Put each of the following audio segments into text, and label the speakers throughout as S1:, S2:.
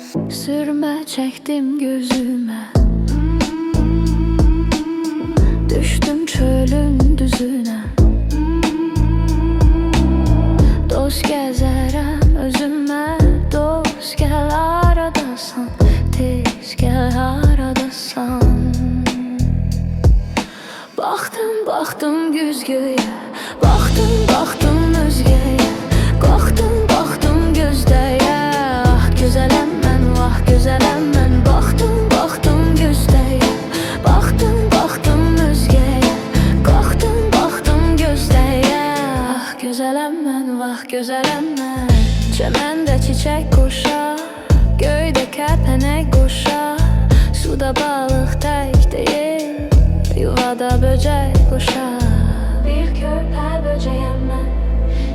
S1: Sürme çektim gözüme, düştüm çölün düzüne. Dost gezerem özüme, dost gel aradasan, tez gel aradasan. Baktım güzgüye, baktım özgeye, Qalxdım gözdəyə. Ah gözələm mən, vah gözələm mən. Baktım gözdəyə, baktım özgəyə, Qalxdım gözdəyə. Ah gözələm mən, vah gözələm mən. Çəməndə çiçək qoşar, göydə kərpənək qoşar, suda balıq tək deyil, yuvada böcək qoşar. Bir körpə böcəyəm mən,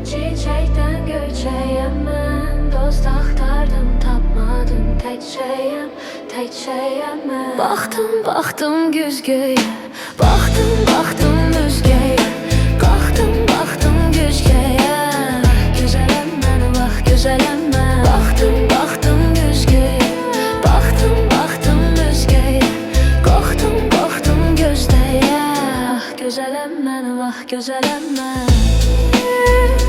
S1: çiçəkdən göçəyəm mən. Dost axtardım, tapmadım, təkcəyəm mən. Baktım güzgüyə, baktım özgəyə, Qalxdım güzgəyə. Gözələm mən, vah gözələm mən. Baktım güzgüyə, baktım özgəyə, Qalxdım gözdəyə. Gözələm mən, vah gözələm mən.